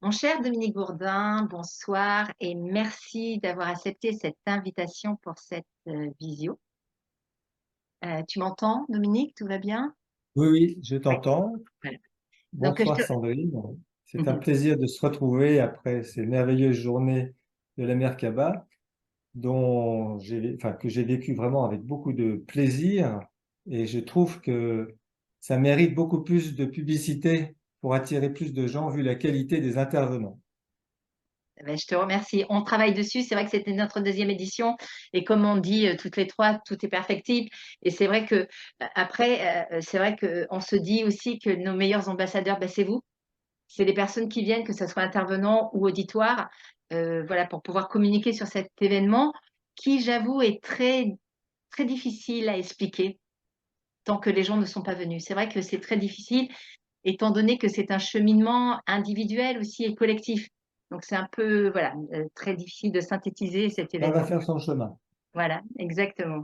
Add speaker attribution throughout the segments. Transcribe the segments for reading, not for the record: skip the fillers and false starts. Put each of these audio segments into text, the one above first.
Speaker 1: Mon cher Dominique Bourdin, bonsoir et merci d'avoir accepté cette invitation pour cette visio. Tu m'entends, Dominique? Tout va bien?
Speaker 2: Oui, oui, je
Speaker 1: Ouais,
Speaker 2: t'entends.
Speaker 1: voilà. Donc, je
Speaker 2: Bonsoir
Speaker 1: te...
Speaker 2: Sandrine. C'est un
Speaker 1: Mhm.
Speaker 2: plaisir de se retrouver après ces merveilleuses journées de la Merkaba, que j'ai vécu vraiment avec beaucoup de plaisir. Et je trouve que ça mérite beaucoup plus de publicité pour attirer plus de gens vu la qualité des intervenants.
Speaker 1: Ben, je te remercie. On travaille dessus. C'est vrai que c'était notre deuxième édition. Et comme on dit toutes les trois, tout est perfectible. Et c'est vrai que après, c'est vrai qu'on se dit aussi que nos meilleurs ambassadeurs, ben, c'est vous. C'est les personnes qui viennent, que ce soit intervenants ou auditoires, voilà, pour pouvoir communiquer sur cet événement qui, j'avoue, est très, très difficile à expliquer tant que les gens ne sont pas venus. C'est vrai que c'est très difficile, étant donné que c'est un cheminement individuel aussi et collectif. Donc c'est un peu, voilà, très difficile de synthétiser cet
Speaker 2: Ça va
Speaker 1: événement.
Speaker 2: faire son chemin.
Speaker 1: Voilà, exactement.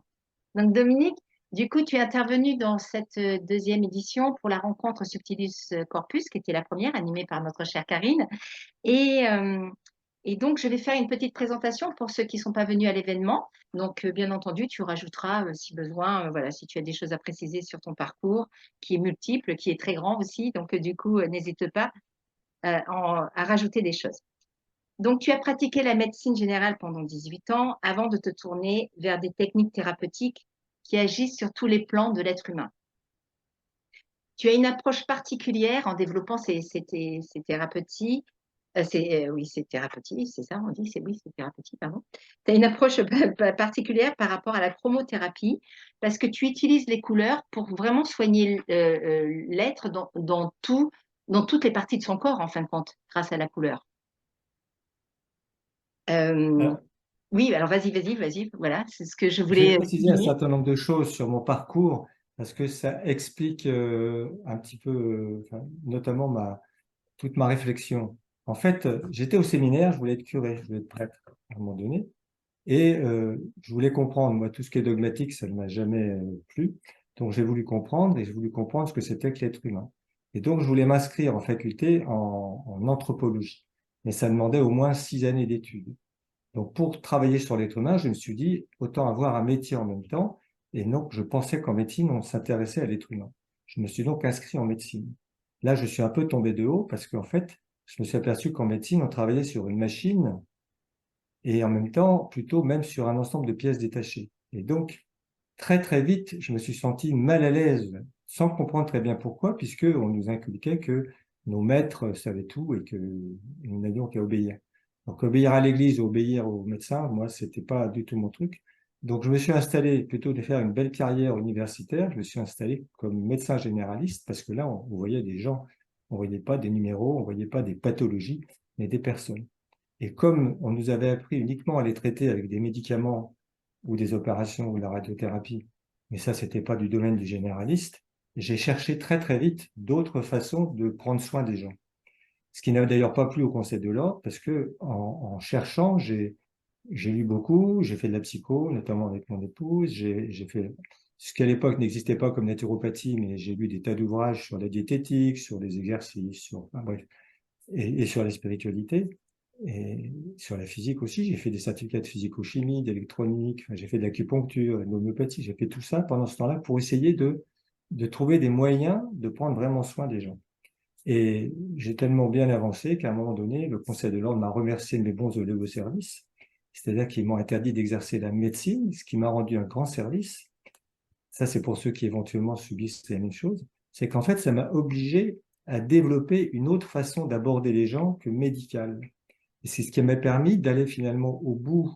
Speaker 1: Donc Dominique, du coup, tu es intervenu dans cette deuxième édition pour la rencontre Subtilus Corpus, qui était la première, animée par notre chère Karine. Et, euh, et donc, je vais faire une petite présentation pour ceux qui ne sont pas venus à l'événement. Donc, bien entendu, tu rajouteras, si besoin, voilà, si tu as des choses à préciser sur ton parcours, qui est multiple, qui est très grand aussi. Donc, du coup, n'hésite pas à rajouter des choses. Donc, tu as pratiqué la médecine générale pendant 18 ans avant de te tourner vers des techniques thérapeutiques qui agissent sur tous les plans de l'être humain. Tu as une approche particulière en développant ces thérapeutiques. Oui, c'est thérapeutique, c'est ça, on dit, c'est oui, c'est thérapeutique, pardon. Tu as une approche particulière par rapport à la chromothérapie parce que tu utilises les couleurs pour vraiment soigner l'être dans toutes les parties de son corps, en fin de compte, grâce à la couleur. Euh,
Speaker 2: Alors,
Speaker 1: oui, alors vas-y, voilà, c'est ce que je
Speaker 2: je vais
Speaker 1: voulais
Speaker 2: préciser un
Speaker 1: souligner.
Speaker 2: certain nombre de choses sur mon parcours parce que ça explique un petit peu, notamment toute ma réflexion. En fait, j'étais au séminaire, je voulais être curé, je voulais être prêtre à un moment donné, et je voulais comprendre. Moi, tout ce qui est dogmatique, ça ne m'a jamais plu. Donc, j'ai voulu comprendre et j'ai voulu comprendre ce que c'était que l'être humain. Et donc, je voulais m'inscrire en faculté en anthropologie. Mais ça demandait au moins 6 années d'études. Donc, pour travailler sur l'être humain, je me suis dit, autant avoir un métier en même temps. Et donc, je pensais qu'en médecine, on s'intéressait à l'être humain. Je me suis donc inscrit en médecine. Là, je suis un peu tombé de haut parce qu'en fait, je me suis aperçu qu'en médecine, on travaillait sur une machine et en même temps, plutôt même sur un ensemble de pièces détachées. Et donc, très, très vite, je me suis senti mal à l'aise, sans comprendre très bien pourquoi, puisque on nous inculquait que nos maîtres savaient tout et que nous n'avions qu'à obéir. Donc, obéir à l'église, obéir aux médecins, moi, c'était pas du tout mon truc. Donc, je me suis installé, plutôt de faire une belle carrière universitaire, je me suis installé comme médecin généraliste, parce que là, on voyait des gens, on voyait pas des numéros, on voyait pas des pathologies, mais des personnes. Et comme on nous avait appris uniquement à les traiter avec des médicaments ou des opérations ou la radiothérapie, mais ça, c'était pas du domaine du généraliste, j'ai cherché très très vite d'autres façons de prendre soin des gens. Ce qui n'a d'ailleurs pas plu au Conseil de l'Ordre, parce que en cherchant, j'ai lu beaucoup, j'ai fait de la psycho, notamment avec mon épouse, j'ai fait ce qui à l'époque n'existait pas comme naturopathie, mais j'ai lu des tas d'ouvrages sur la diététique, sur les exercices, enfin, bref, et sur la spiritualité. Et sur la physique aussi, j'ai fait des certificats de physico-chimie, d'électronique, enfin, j'ai fait de l'acupuncture, de l'homéopathie, j'ai fait tout ça pendant ce temps-là pour essayer de trouver des moyens de prendre vraiment soin des gens. Et j'ai tellement bien avancé qu'à un moment donné, le Conseil de l'Ordre m'a remercié de mes bons au service, c'est-à-dire qu'ils m'ont interdit d'exercer la médecine, ce qui m'a rendu un grand service. Ça, c'est pour ceux qui éventuellement subissent la même chose. C'est qu'en fait, ça m'a obligé à développer une autre façon d'aborder les gens que médicale. Et c'est ce qui m'a permis d'aller finalement au bout,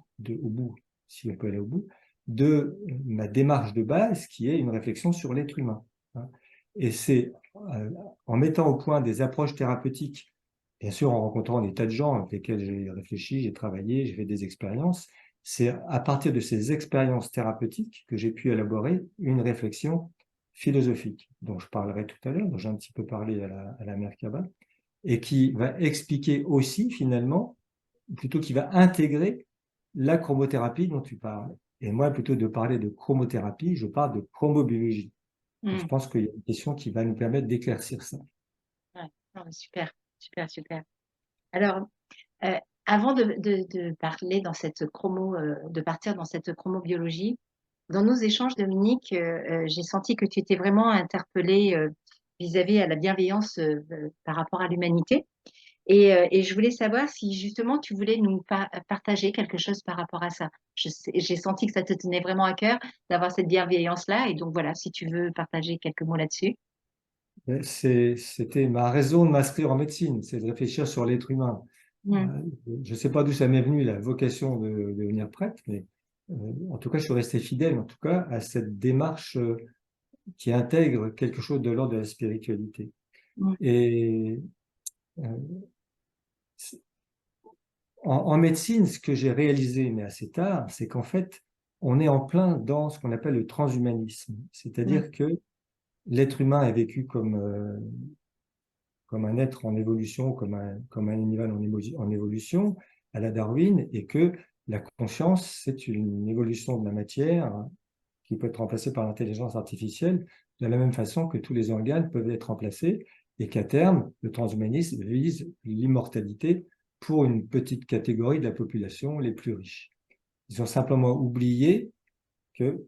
Speaker 2: si on peut aller au bout, de ma démarche de base, qui est une réflexion sur l'être humain, hein. Et c'est en mettant au point des approches thérapeutiques, bien sûr en rencontrant des tas de gens avec lesquels j'ai réfléchi, j'ai travaillé, j'ai fait des expériences, c'est à partir de ces expériences thérapeutiques que j'ai pu élaborer une réflexion philosophique, dont je parlerai tout à l'heure, dont j'ai un petit peu parlé à la Merkaba, et qui va expliquer aussi finalement, plutôt qui va intégrer la chromothérapie dont tu parles. Et moi, plutôt de parler de chromothérapie, je parle de chromobiologie. Donc, je
Speaker 1: Hmm.
Speaker 2: pense qu'il y a une question qui va nous permettre d'éclaircir ça.
Speaker 1: Ouais. Non, mais super, super, super. Alors, euh, avant de parler dans cette de partir dans cette chromobiologie, dans nos échanges, Dominique, j'ai senti que tu étais vraiment interpellée vis-à-vis à la bienveillance par rapport à l'humanité. Et je voulais savoir si justement tu voulais nous partager quelque chose par rapport à ça. J'ai senti que ça te tenait vraiment à cœur d'avoir cette bienveillance-là. Et donc voilà, si tu veux partager quelques mots là-dessus.
Speaker 2: C'était ma raison de m'inscrire en médecine, c'est de réfléchir sur l'être humain.
Speaker 1: Mm,
Speaker 2: Je ne sais pas d'où ça m'est venu, la vocation de devenir prêtre, mais en tout cas, je suis resté fidèle, en tout cas, à cette démarche qui intègre quelque chose de l'ordre de la spiritualité.
Speaker 1: mm,
Speaker 2: Et euh, en médecine, ce que j'ai réalisé, mais assez tard, c'est qu'en fait, on est en plein dans ce qu'on appelle le transhumanisme.
Speaker 1: mm,
Speaker 2: C'est-à-dire que l'être humain est vécu comme un être en évolution, comme un animal en évolution, à la Darwin, et que la conscience, c'est une évolution de la matière qui peut être remplacée par l'intelligence artificielle, de la même façon que tous les organes peuvent être remplacés, et qu'à terme, le transhumanisme vise l'immortalité pour une petite catégorie de la population, les plus riches. Ils ont simplement oublié que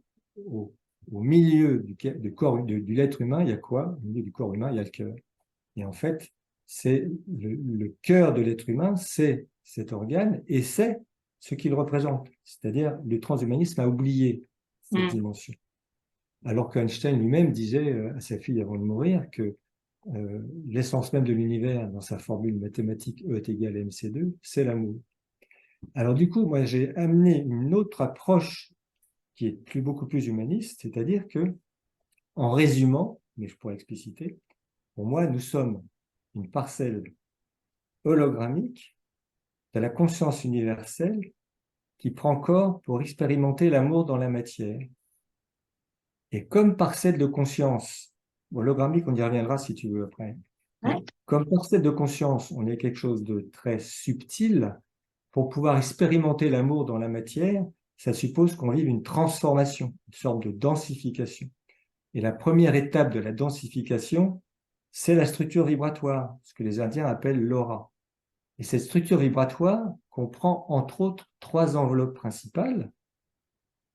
Speaker 2: au milieu du corps de l'être humain, il y a quoi? Au milieu du corps humain, il y a le cœur. Et en fait, c'est le cœur de l'être humain, c'est cet organe et c'est ce qu'il représente. C'est-à-dire, le transhumanisme a oublié cette
Speaker 1: mm.
Speaker 2: dimension. Alors qu'Einstein lui-même disait à sa fille avant de mourir que l'essence même de l'univers, dans sa formule mathématique E est égal à mc2, c'est l'amour. Alors du coup, moi, j'ai amené une autre approche qui est beaucoup plus humaniste, c'est-à-dire que, en résumant, mais je pourrais expliciter, pour moi, nous sommes une parcelle hologrammique de la conscience universelle qui prend corps pour expérimenter l'amour dans la matière. Et comme parcelle de conscience, hologrammique, on y reviendra si tu veux après,
Speaker 1: Ouais.
Speaker 2: mais comme parcelle de conscience, on est quelque chose de très subtil. Pour pouvoir expérimenter l'amour dans la matière, ça suppose qu'on vive une transformation, une sorte de densification. Et la première étape de la densification, c'est la structure vibratoire, ce que les Indiens appellent l'aura. Et cette structure vibratoire comprend entre autres trois enveloppes principales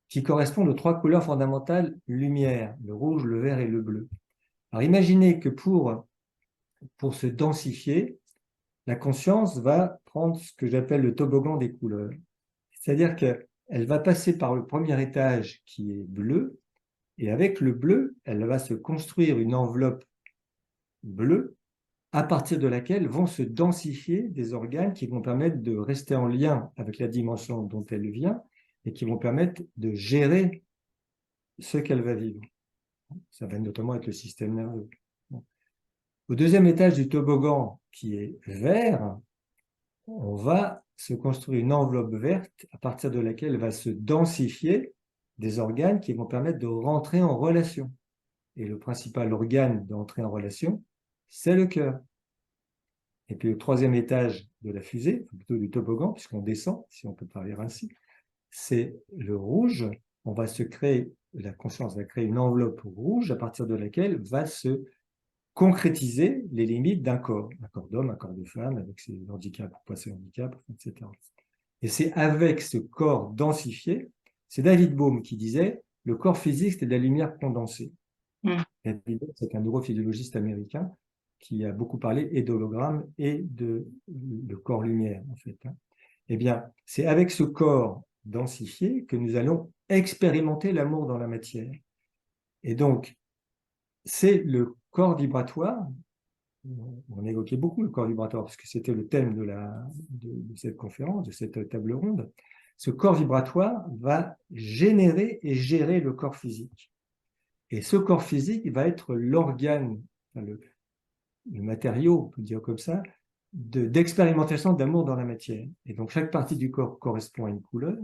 Speaker 2: qui correspondent aux trois couleurs fondamentales lumière, le rouge, le vert et le bleu. Alors imaginez que pour se densifier, la conscience va prendre ce que j'appelle le toboggan des couleurs. C'est-à-dire qu'elle va passer par le premier étage qui est bleu, et avec le bleu, elle va se construire une enveloppe bleue à partir de laquelle vont se densifier des organes qui vont permettre de rester en lien avec la dimension dont elle vient et qui vont permettre de gérer ce qu'elle va vivre. Ça va notamment être le système nerveux. Au deuxième étage du toboggan, qui est vert, on va se construire une enveloppe verte à partir de laquelle va se densifier des organes qui vont permettre de rentrer en relation. Et le principal organe d'entrer en relation, c'est le cœur. Et puis au troisième étage de la fusée, plutôt du toboggan, puisqu'on descend, si on peut parler ainsi, c'est le rouge. On va se créer, la conscience va créer une enveloppe rouge à partir de laquelle va se concrétiser les limites d'un corps d'homme, un corps de femme, avec ses handicaps ou pas ses handicaps, etc. Et c'est avec ce corps densifié, c'est David Bohm qui disait, le corps physique, c'est de la lumière condensée.
Speaker 1: Mm.
Speaker 2: David Bohm, c'est un neurophysiologiste américain qui a beaucoup parlé et d'hologramme et de corps-lumière, en fait. Eh bien, c'est avec ce corps densifié que nous allons expérimenter l'amour dans la matière. Et donc, c'est le corps vibratoire. On évoquait beaucoup le corps vibratoire parce que c'était le thème de cette conférence, de cette table ronde. Ce corps vibratoire va générer et gérer le corps physique. Et ce corps physique va être l'organe, enfin, le matériau, on peut dire comme ça, d'expérimentation d'amour dans la matière. Et donc, chaque partie du corps correspond à une couleur,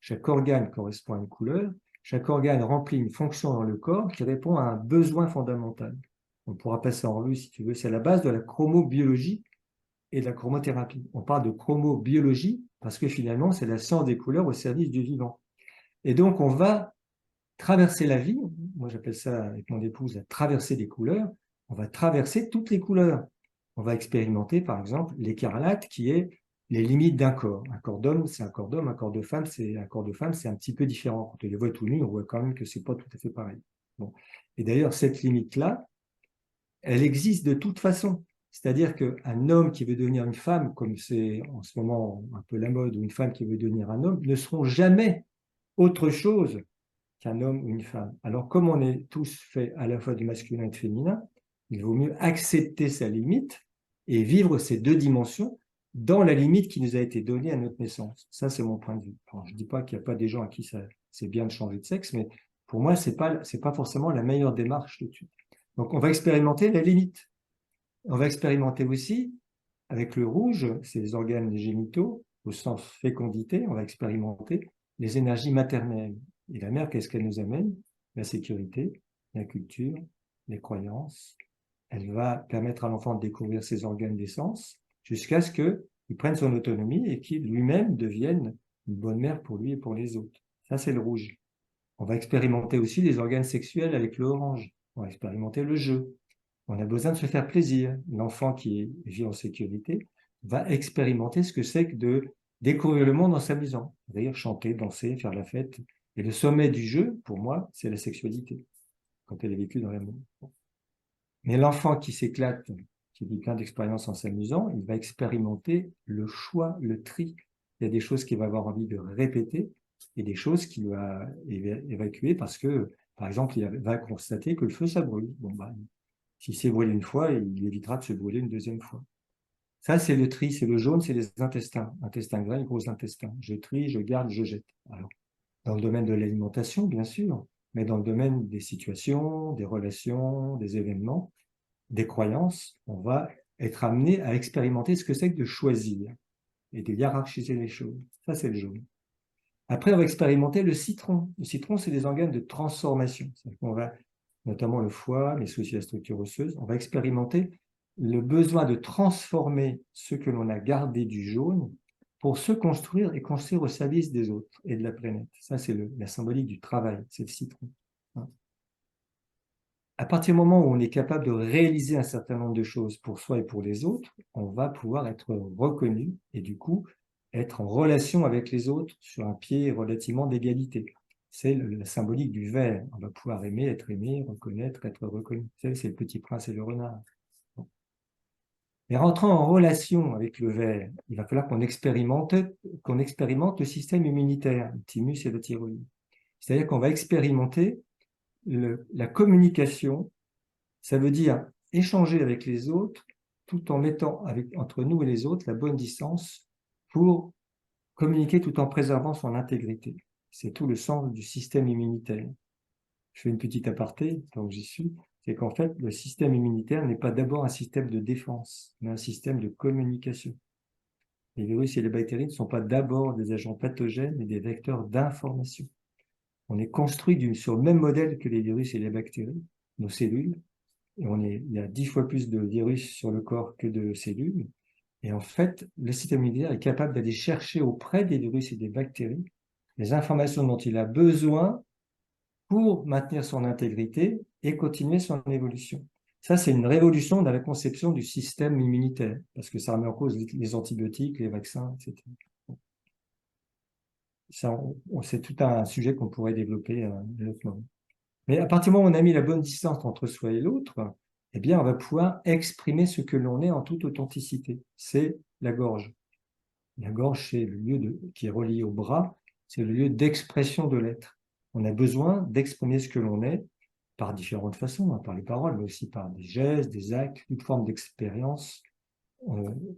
Speaker 2: chaque organe correspond à une couleur, chaque organe remplit une fonction dans le corps qui répond à un besoin fondamental. On pourra passer en revue si tu veux, c'est la base de la chromobiologie et de la chromothérapie. On parle de chromobiologie parce que finalement, c'est la science des couleurs au service du vivant. Et donc, on va traverser la vie, moi j'appelle ça avec mon épouse la traversée des couleurs, on va traverser toutes les couleurs. on va expérimenter, par exemple, l'écarlate, qui est les limites d'un corps. Un corps d'homme, c'est un corps d'homme, un corps de femme, c'est un corps de femme, c'est un petit peu différent. Quand on les voit tout nus, on voit quand même que c'est pas tout à fait pareil. Bon. Et d'ailleurs, cette limite-là, elle existe de toute façon. C'est-à-dire qu'un homme qui veut devenir une femme, comme c'est en ce moment un peu la mode, ou une femme qui veut devenir un homme, ne seront jamais autre chose qu'un homme ou une femme. Alors, comme on est tous faits à la fois du masculin et du féminin, il vaut mieux accepter sa limite et vivre ces deux dimensions dans la limite qui nous a été donnée à notre naissance. Ça, c'est mon point de vue. Alors, je ne dis pas qu'il n'y a pas des gens à qui c'est bien de changer de sexe, mais pour moi, ce n'est pas forcément la meilleure démarche tout de suite. Donc, on va expérimenter la limite. On va expérimenter aussi, avec le rouge, c'est les organes génitaux, au sens fécondité, on va expérimenter les énergies maternelles. Et la mère, qu'est-ce qu'elle nous amène? La sécurité, la culture, les croyances. Elle va permettre à l'enfant de découvrir ses organes d'essence jusqu'à ce qu'il prenne son autonomie et qu'il lui-même devienne une bonne mère pour lui et pour les autres. Ça, c'est le rouge. On va expérimenter aussi les organes sexuels avec le orange. On va expérimenter le jeu. On a besoin de se faire plaisir. L'enfant qui vit en sécurité va expérimenter ce que c'est que de découvrir le monde en s'amusant. Rire, chanter, danser, faire la fête. Et le sommet du jeu, pour moi, c'est la sexualité, quand elle est vécue dans l'amour. Mais l'enfant qui s'éclate, qui vit plein d'expériences en s'amusant, il va expérimenter le choix, le tri. Il y a des choses qu'il va avoir envie de répéter et des choses qu'il va évacuer parce que, par exemple, il va constater que le feu, ça brûle. Bon, bah, s'il s'est brûlé une fois, il évitera de se brûler une deuxième fois. Ça, c'est le tri, c'est le jaune, c'est les intestins. Intestin grêle, gros intestin. Je trie, je garde, je jette. Alors, dans le domaine de l'alimentation, bien sûr, mais dans le domaine des situations, des relations, des événements, des croyances, on va être amené à expérimenter ce que c'est que de choisir et de hiérarchiser les choses. Ça, c'est le jaune. Après, on va expérimenter le citron. Le citron, c'est des organes de transformation. On va, notamment le foie, les soucis à structure osseuse, on va expérimenter le besoin de transformer ce que l'on a gardé du jaune pour se construire et construire au service des autres et de la planète. Ça, c'est la symbolique du travail, c'est le citron. À partir du moment où on est capable de réaliser un certain nombre de choses pour soi et pour les autres, on va pouvoir être reconnu et du coup être en relation avec les autres sur un pied relativement d'égalité. C'est la symbolique du vert. On va pouvoir aimer, être aimé, reconnaître, être reconnu. C'est le petit prince et le renard. Mais rentrant en relation avec le vert, il va falloir qu'on expérimente le système immunitaire, le thymus et la thyroïde. C'est-à-dire qu'on va expérimenter la communication. Ça veut dire échanger avec les autres tout en mettant entre nous et les autres la bonne distance pour communiquer tout en préservant son intégrité. C'est tout le sens du système immunitaire. Je fais une petite aparté, donc j'y suis, c'est qu'en fait, le système immunitaire n'est pas d'abord un système de défense, mais un système de communication. Les virus et les bactéries ne sont pas d'abord des agents pathogènes, mais des vecteurs d'information. On est construit sur le même modèle que les virus et les bactéries, nos cellules, et il y a 10 fois plus de virus sur le corps que de cellules. Et en fait, le système immunitaire est capable d'aller chercher auprès des virus et des bactéries les informations dont il a besoin pour maintenir son intégrité et continuer son évolution. Ça, c'est une révolution dans la conception du système immunitaire, parce que ça remet en cause les antibiotiques, les vaccins, etc. C'est tout un sujet qu'on pourrait développer à un autre moment. Mais à partir du moment où on a mis la bonne distance entre soi et l'autre, eh bien, on va pouvoir exprimer ce que l'on est en toute authenticité. C'est la gorge. La gorge, c'est le lieu qui est relié au bras, c'est le lieu d'expression de l'être. On a besoin d'exprimer ce que l'on est par différentes façons, par les paroles, mais aussi par des gestes, des actes, toute forme d'expérience,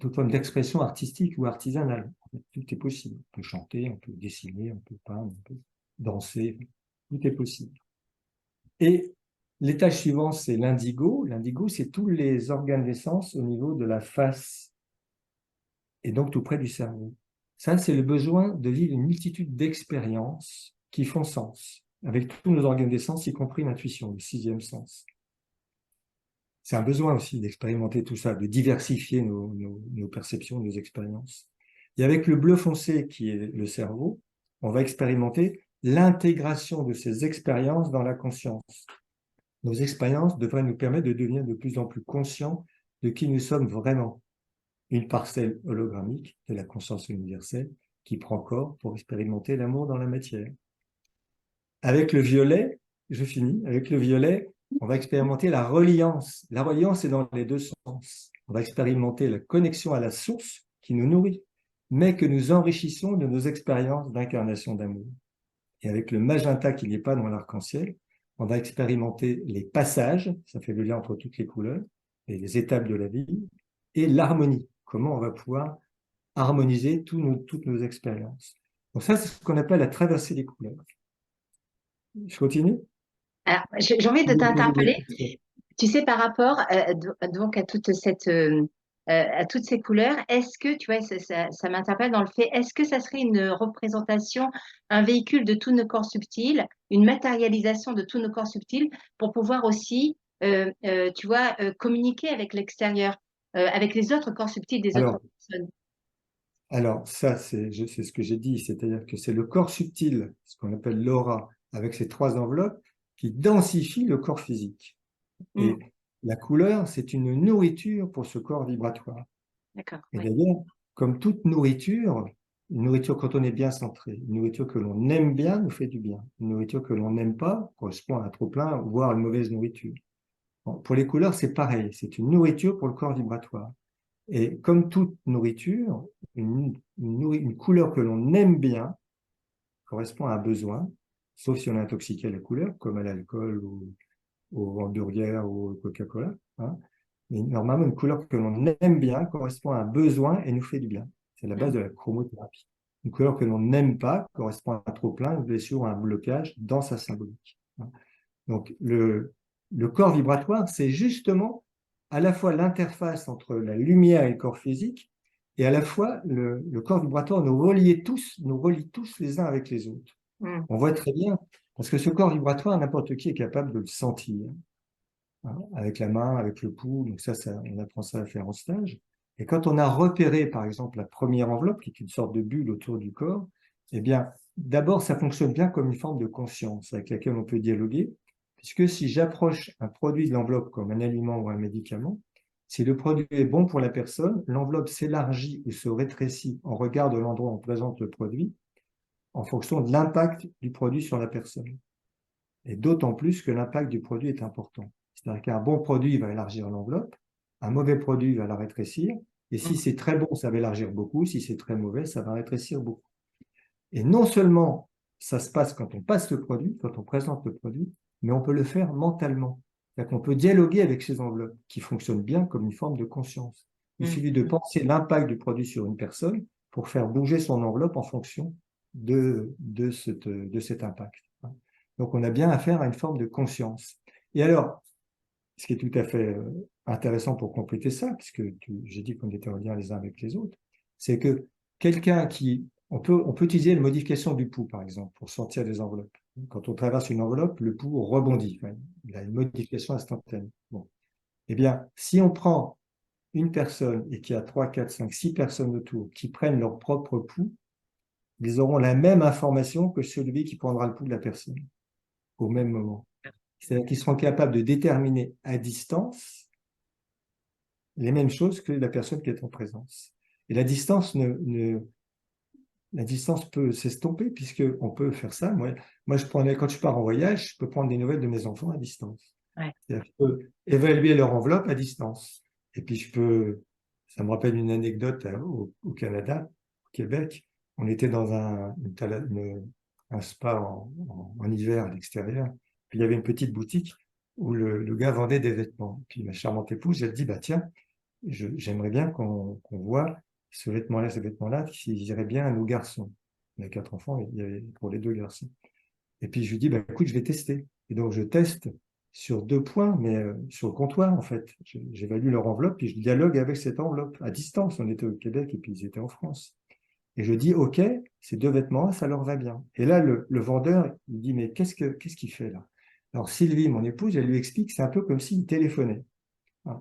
Speaker 2: toute forme d'expression artistique ou artisanale. Tout est possible. On peut chanter, on peut dessiner, on peut peindre, on peut danser, tout est possible. Et l'étage suivant, c'est l'indigo. L'indigo, c'est tous les organes d'essence au niveau de la face et donc tout près du cerveau. Ça, c'est le besoin de vivre une multitude d'expériences qui font sens, avec tous nos organes d'essence, y compris l'intuition, le sixième sens. C'est un besoin aussi d'expérimenter tout ça, de diversifier nos perceptions, nos expériences. Et avec le bleu foncé, qui est le cerveau, on va expérimenter l'intégration de ces expériences dans la conscience. Nos expériences devraient nous permettre de devenir de plus en plus conscients de qui nous sommes vraiment. Une parcelle hologrammique de la conscience universelle qui prend corps pour expérimenter l'amour dans la matière. Avec le violet, je finis, avec le violet, on va expérimenter la reliance. La reliance est dans les deux sens. On va expérimenter la connexion à la source qui nous nourrit, mais que nous enrichissons de nos expériences d'incarnation d'amour. Et avec le magenta qui n'est pas dans l'arc-en-ciel, on va expérimenter les passages, ça fait le lien entre toutes les couleurs, et les étapes de la vie, et l'harmonie, comment on va pouvoir harmoniser toutes nos expériences. Donc ça, c'est ce qu'on appelle la traversée des couleurs. Je continue?
Speaker 1: Alors, j'ai envie de t'interpeller. Tu sais, par rapport donc à toutes ces couleurs, est-ce que, tu vois, ça m'interpelle dans le fait, est-ce que ça serait une représentation, un véhicule de tous nos corps subtils, une matérialisation de tous nos corps subtils pour pouvoir aussi, tu vois, communiquer avec l'extérieur, avec les autres corps subtils des autres
Speaker 2: Alors,
Speaker 1: personnes?
Speaker 2: alors ça, c'est ce que j'ai dit, c'est-à-dire que c'est le corps subtil, ce qu'on appelle l'aura, avec ces trois enveloppes, qui densifie le corps physique. Et
Speaker 1: Mm,
Speaker 2: la couleur, c'est une nourriture pour ce corps vibratoire.
Speaker 1: d'accord,
Speaker 2: Et
Speaker 1: oui.
Speaker 2: d'ailleurs, comme toute nourriture, une nourriture quand on est bien centré, une nourriture que l'on aime bien nous fait du bien. Une nourriture que l'on n'aime pas correspond à un trop-plein, voire une mauvaise nourriture. Bon, pour les couleurs, c'est pareil, c'est une nourriture pour le corps vibratoire. Et comme toute nourriture, une couleur que l'on aime bien correspond à un besoin, sauf si on est intoxiqué à la couleur, comme à l'alcool ou au hamburger ou au Coca-Cola. Hein. Mais normalement, une couleur que l'on aime bien correspond à un besoin et nous fait du bien. C'est la base
Speaker 1: Mm,
Speaker 2: de la chromothérapie. Une couleur que l'on n'aime pas correspond à un trop-plein, une blessure, à un blocage dans sa symbolique. Hein. Donc, le corps vibratoire, c'est justement à la fois l'interface entre la lumière et le corps physique, et à la fois le corps vibratoire nous relie tous les uns avec les autres.
Speaker 1: mm,
Speaker 2: On voit très bien, parce que ce corps vibratoire, n'importe qui est capable de le sentir, hein, avec la main, avec le pouls, donc on apprend ça à faire en stage. Et quand on a repéré, par exemple, la première enveloppe, qui est une sorte de bulle autour du corps, eh bien, d'abord, ça fonctionne bien comme une forme de conscience avec laquelle on peut dialoguer, puisque si j'approche un produit de l'enveloppe comme un aliment ou un médicament, si le produit est bon pour la personne, l'enveloppe s'élargit ou se rétrécit en regard de l'endroit où on présente le produit, en fonction de l'impact du produit sur la personne. Et d'autant plus que l'impact du produit est important. C'est-à-dire qu'un bon produit va élargir l'enveloppe, un mauvais produit va la rétrécir, et si
Speaker 1: mm,
Speaker 2: c'est très bon, ça va élargir beaucoup, si c'est très mauvais, ça va rétrécir beaucoup. Et non seulement ça se passe quand on passe le produit, quand on présente le produit, mais on peut le faire mentalement. C'est-à-dire qu'on peut dialoguer avec ces enveloppes qui fonctionnent bien comme une forme de conscience. Il
Speaker 1: mm.
Speaker 2: suffit de penser l'impact du produit sur une personne pour faire bouger son enveloppe en fonction de cet impact. Donc, on a bien affaire à une forme de conscience. Et alors, ce qui est tout à fait intéressant pour compléter ça, puisque j'ai dit qu'on était en lien les uns avec les autres, c'est que quelqu'un on peut utiliser la modification du pouls, par exemple, pour sortir des enveloppes. Quand on traverse une enveloppe, le pouls rebondit. Enfin, il a une modification instantanée. Bon. Eh bien, si on prend une personne et qu'il y a 3, 4, 5, 6 personnes autour qui prennent leur propre pouls, ils auront la même information que celui qui prendra le pouls de la personne au même moment. C'est-à-dire qu'ils seront capables de déterminer à distance les mêmes choses que la personne qui est en présence. Et la distance peut s'estomper puisqu'on peut faire ça. Moi, quand je pars en voyage, je peux prendre des nouvelles de mes enfants à distance.
Speaker 1: Ouais.
Speaker 2: C'est-à-dire que je peux évaluer leur enveloppe à distance. Et puis ça me rappelle une anecdote au Canada, au Québec. On était dans un spa en hiver à l'extérieur. Puis il y avait une petite boutique où le gars vendait des vêtements. Puis ma charmante épouse, elle dit, bah tiens, j'aimerais bien qu'on voit ce vêtement-là, s'ils iraient bien à nos garçons. On a 4 enfants, il y avait pour les 2 garçons. Et puis je lui dis, bah, écoute, je vais tester. Et donc je teste sur 2 points, mais sur le comptoir en fait. J'évalue leur enveloppe, puis je dialogue avec cette enveloppe à distance. On était au Québec et puis ils étaient en France. Et je dis, OK, ces 2 vêtements-là, ça leur va bien. Et là, le vendeur, il dit, mais qu'est-ce qu'il fait là? Alors Sylvie, mon épouse, elle lui explique, c'est un peu comme s'il téléphonait. Hein.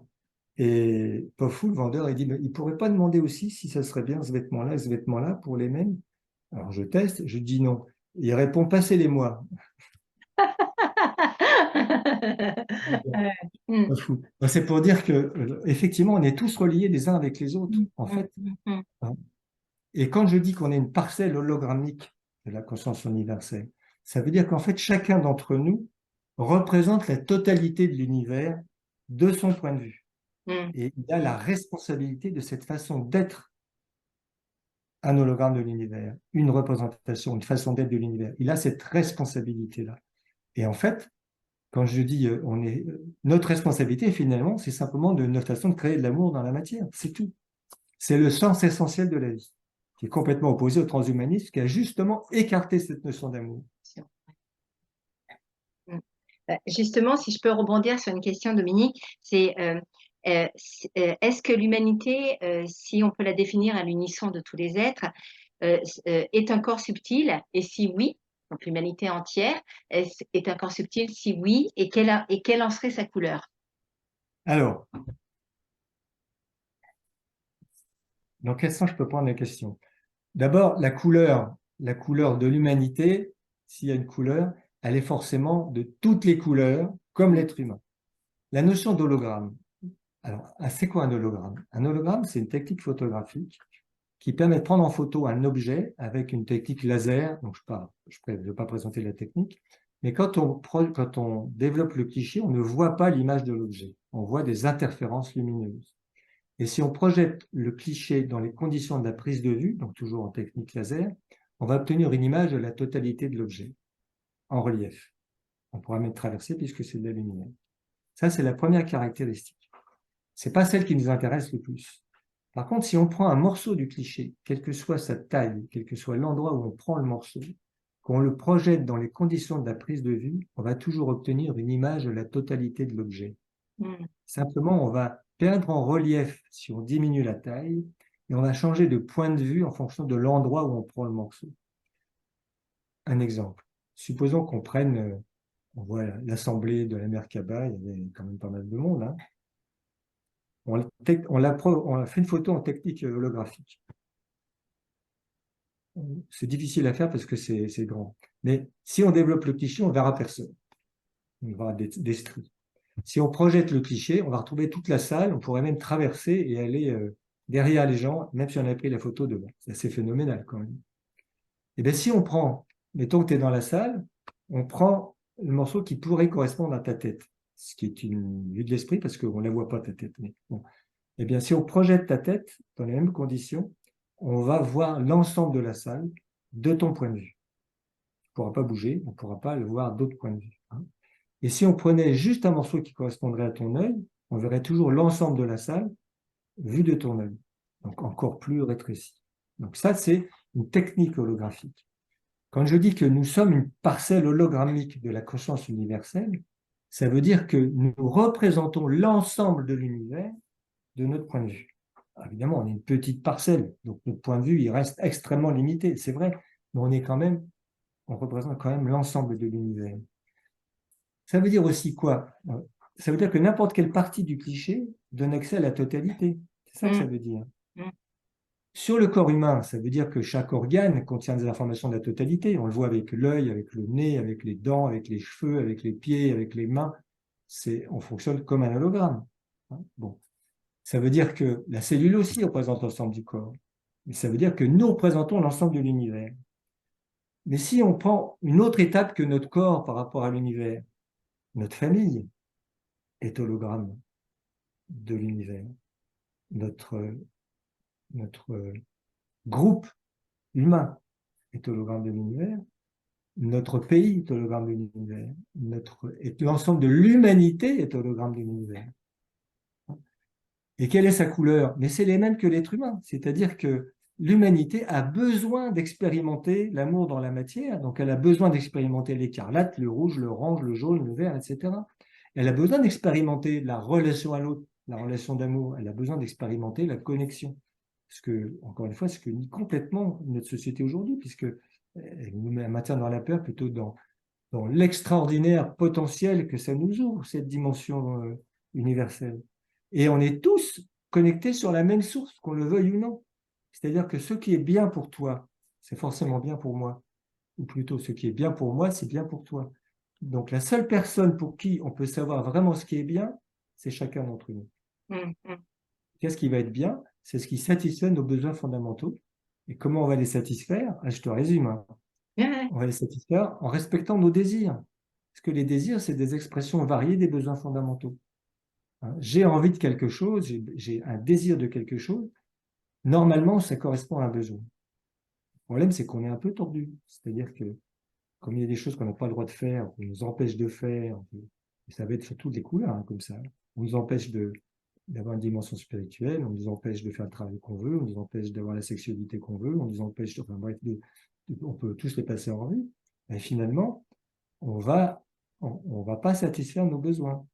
Speaker 2: Et pas fou, le vendeur, il dit, mais il pourrait pas demander aussi si ça serait bien ce vêtement-là et ce vêtement-là pour les mêmes. Alors je teste, je dis non. Il répond, passez-les-moi.
Speaker 1: Mm,
Speaker 2: Pas fou. C'est pour dire que, effectivement, on est tous reliés les uns avec les autres,
Speaker 1: mm,
Speaker 2: en
Speaker 1: mm,
Speaker 2: fait.
Speaker 1: mm, mm.
Speaker 2: Hein. Et quand je dis qu'on est une parcelle hologrammique de la conscience universelle, ça veut dire qu'en fait, chacun d'entre nous représente la totalité de l'univers de son point de vue.
Speaker 1: Mm,
Speaker 2: Et il a la responsabilité de cette façon d'être un hologramme de l'univers, une représentation, une façon d'être de l'univers. Il a cette responsabilité-là. Et en fait, quand je dis notre responsabilité, finalement, c'est simplement de notre façon de créer de l'amour dans la matière. C'est tout. C'est le sens essentiel de la vie, qui est complètement opposé au transhumanisme, qui a justement écarté cette notion d'amour.
Speaker 1: sûr. Mm. Justement, si je peux rebondir sur une question, Dominique, c'est est-ce que l'humanité, si on peut la définir à l'unisson de tous les êtres, est un corps subtil? Et si oui, donc l'humanité entière est un corps subtil? Si oui, et quelle en serait sa couleur?
Speaker 2: Alors, dans quel sens je peux prendre la question? D'abord, la couleur de l'humanité, s'il y a une couleur, elle est forcément de toutes les couleurs, comme l'être humain. La notion d'hologramme. Alors, c'est quoi un hologramme? Un hologramme, c'est une technique photographique qui permet de prendre en photo un objet avec une technique laser. Donc, je ne vais pas présenter la technique, mais quand on développe le cliché, on ne voit pas l'image de l'objet. On voit des interférences lumineuses. Et si on projette le cliché dans les conditions de la prise de vue, donc toujours en technique laser, on va obtenir une image de la totalité de l'objet en relief. On pourra même traverser puisque c'est de la lumière. Ça, c'est la première caractéristique. C'est pas celle qui nous intéresse le plus. Par contre, si on prend un morceau du cliché, quelle que soit sa taille, quel que soit l'endroit où on prend le morceau, qu'on le projette dans les conditions de la prise de vue, on va toujours obtenir une image de la totalité de l'objet.
Speaker 1: Mm.
Speaker 2: Simplement, on va perdre en relief si on diminue la taille et on va changer de point de vue en fonction de l'endroit où on prend le morceau. Un exemple. Supposons qu'on prenne, on voit l'assemblée de la Merkaba, il y avait quand même pas mal de monde, hein. On a fait une photo en technique holographique. C'est difficile à faire parce que c'est grand. Mais si on développe le cliché, on ne verra personne. On verra des stries. Si on projette le cliché, on va retrouver toute la salle, on pourrait même traverser et aller derrière les gens, même si on avait pris la photo devant. C'est assez phénoménal quand même. Et bien si on prend, mettons que tu es dans la salle, on prend le morceau qui pourrait correspondre à ta tête, ce qui est une vue de l'esprit parce qu'on ne la voit pas ta tête. Mais bon. Eh bien, si on projette ta tête dans les mêmes conditions, on va voir l'ensemble de la salle de ton point de vue. Tu ne pourras pas bouger, on ne pourra pas le voir d'autres points de vue. Hein. Et si on prenait juste un morceau qui correspondrait à ton œil, on verrait toujours l'ensemble de la salle vu de ton œil, donc encore plus rétréci. Donc ça, c'est une technique holographique. Quand je dis que nous sommes une parcelle hologrammique de la conscience universelle, ça veut dire que nous représentons l'ensemble de l'univers de notre point de vue. Alors, évidemment, on est une petite parcelle, donc notre point de vue, il reste extrêmement limité, c'est vrai, mais on représente quand même l'ensemble de l'univers. Ça veut dire aussi quoi? Ça veut dire que n'importe quelle partie du cliché donne accès à la totalité. C'est ça que ça
Speaker 1: Mm.
Speaker 2: veut dire.
Speaker 1: Mm.
Speaker 2: Sur le corps humain, ça veut dire que chaque organe contient des informations de la totalité. On le voit avec l'œil, avec le nez, avec les dents, avec les cheveux, avec les pieds, avec les mains. On fonctionne comme un hologramme. Hein. Bon. Ça veut dire que la cellule aussi représente l'ensemble du corps. Mais ça veut dire que nous représentons l'ensemble de l'univers. Mais si on prend une autre étape que notre corps par rapport à l'univers, notre famille est hologramme de l'univers. Notre groupe humain est hologramme de l'univers. Notre pays est hologramme de l'univers. L'ensemble de l'humanité est hologramme de l'univers. Et quelle est sa couleur? Mais c'est les mêmes que l'être humain. C'est-à-dire que l'humanité a besoin d'expérimenter l'amour dans la matière. Donc, elle a besoin d'expérimenter l'écarlate, le rouge, l'orange, le jaune, le vert, etc. Elle a besoin d'expérimenter la relation à l'autre, la relation d'amour. Elle a besoin d'expérimenter la connexion. Parce que, encore une fois, ce que nie complètement notre société aujourd'hui, puisque elle nous maintient dans la peur plutôt dans l'extraordinaire potentiel que ça nous ouvre, cette dimension universelle. Et on est tous connectés sur la même source, qu'on le veuille ou non. C'est-à-dire que ce qui est bien pour toi, c'est forcément bien pour moi. Ou plutôt, ce qui est bien pour moi, c'est bien pour toi. Donc, la seule personne pour qui on peut savoir vraiment ce qui est bien, c'est chacun d'entre nous. Qu'est-ce qui va être bien? C'est ce qui satisfait nos besoins fondamentaux. Et comment on va les satisfaire? Je te résume, hein.
Speaker 1: Ouais.
Speaker 2: On va les satisfaire en respectant nos désirs. Parce que les désirs, c'est des expressions variées des besoins fondamentaux. Hein, j'ai envie de quelque chose, j'ai un désir de quelque chose. Normalement, ça correspond à un besoin. Le problème, c'est qu'on est un peu tordu. C'est-à-dire que, comme il y a des choses qu'on n'a pas le droit de faire, qu'on nous empêche de faire, et ça va être sur toutes les couleurs, hein, comme ça. On nous empêche d'avoir une dimension spirituelle, on nous empêche de faire le travail qu'on veut, on nous empêche d'avoir la sexualité qu'on veut, on nous empêche, enfin bref, on peut tous les passer en revue. Et finalement, on va pas satisfaire nos besoins.